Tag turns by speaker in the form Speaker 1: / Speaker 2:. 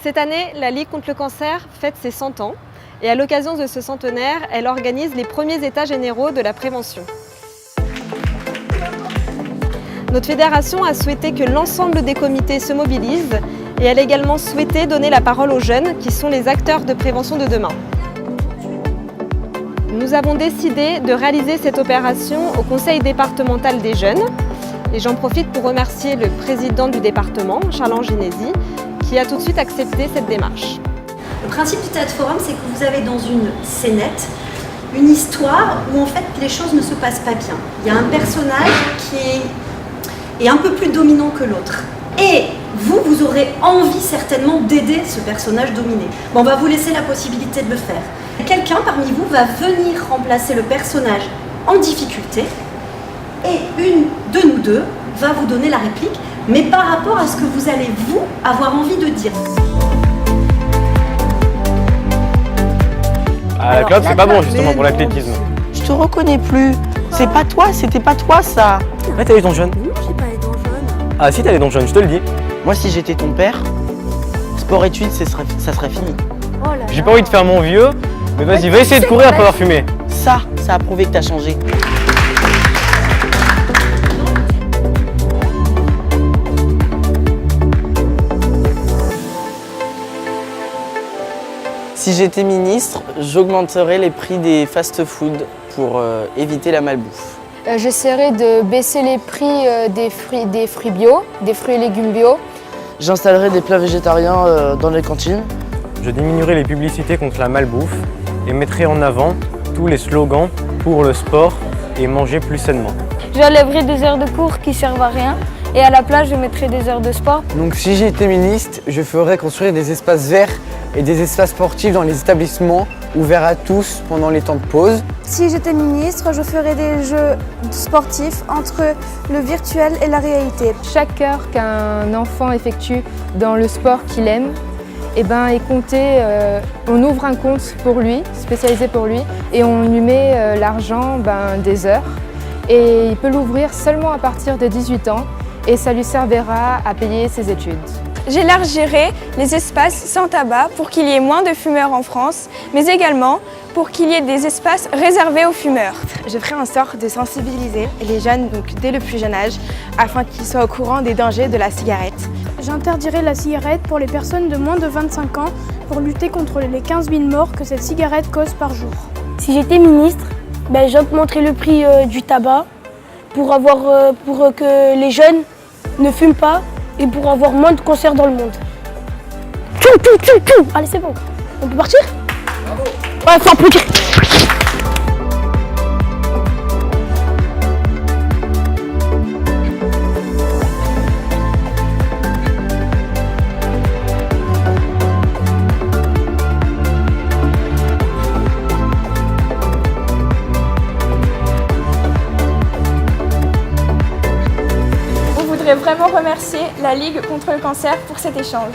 Speaker 1: Cette année, la Ligue contre le cancer fête ses 100 ans et à l'occasion de ce centenaire, elle organise les premiers états généraux de la prévention. Notre fédération a souhaité que l'ensemble des comités se mobilisent et elle a également souhaité donner la parole aux jeunes qui sont les acteurs de prévention de demain. Nous avons décidé de réaliser cette opération au Conseil départemental des jeunes et j'en profite pour remercier le président du département, Charles Ginesi, qui a tout de suite accepté cette démarche.
Speaker 2: Le principe du Théâtre Forum, c'est que vous avez dans une scénette une histoire où en fait les choses ne se passent pas bien. Il y a un personnage qui est un peu plus dominant que l'autre. Et vous aurez envie certainement d'aider ce personnage dominé. Bon, on va vous laisser la possibilité de le faire. Quelqu'un parmi vous va venir remplacer le personnage en difficulté et une de nous deux va vous donner la réplique, mais par rapport à ce que vous allez, vous, avoir envie de dire.
Speaker 3: Ah, la clope, c'est pas bon justement pour l'athlétisme.
Speaker 4: Je te reconnais plus. C'est pas toi, c'était pas toi ça.
Speaker 3: Ouais, t'as les dons jeunes.
Speaker 2: Non, j'ai pas les dents jaunes.
Speaker 3: Ah si, t'as les dons jeunes, je te le dis.
Speaker 4: Moi, si j'étais ton père, sport-études, ça serait fini.
Speaker 2: Oh là là.
Speaker 3: J'ai pas envie de faire mon vieux, mais vas-y, va essayer de courir après avoir fumé.
Speaker 4: Ça a prouvé que t'as changé. Si j'étais ministre, j'augmenterais les prix des fast-food pour éviter la malbouffe.
Speaker 5: J'essaierai de baisser les prix des fruits bio, des fruits et légumes bio.
Speaker 4: J'installerai des plats végétariens dans les cantines.
Speaker 3: Je diminuerai les publicités contre la malbouffe et mettrai en avant tous les slogans pour le sport et manger plus sainement.
Speaker 5: J'enlèverai des heures de cours qui servent à rien et à la place je mettrai des heures de sport.
Speaker 6: Donc si j'étais ministre, je ferais construire des espaces verts et des espaces sportifs dans les établissements ouverts à tous pendant les temps de pause.
Speaker 7: Si j'étais ministre, je ferais des jeux sportifs entre le virtuel et la réalité.
Speaker 5: Chaque heure qu'un enfant effectue dans le sport qu'il aime, est compté, on ouvre un compte pour lui, spécialisé pour lui, et on lui met l'argent des heures. Et il peut l'ouvrir seulement à partir de 18 ans et ça lui servira à payer ses études.
Speaker 8: J'élargirai les espaces sans tabac pour qu'il y ait moins de fumeurs en France, mais également pour qu'il y ait des espaces réservés aux fumeurs.
Speaker 9: Je ferai en sorte de sensibiliser les jeunes dès le plus jeune âge afin qu'ils soient au courant des dangers de la cigarette.
Speaker 7: J'interdirai la cigarette pour les personnes de moins de 25 ans pour lutter contre les 15 000 morts que cette cigarette cause par jour.
Speaker 10: Si j'étais ministre, j'augmenterais le prix du tabac pour que les jeunes ne fument pas et pour avoir moins de cancers dans le monde. Allez, c'est bon. On peut partir? Bravo. Ouais, faut applaudir.
Speaker 8: On voudrait vraiment remercier la Ligue contre le cancer pour cet échange.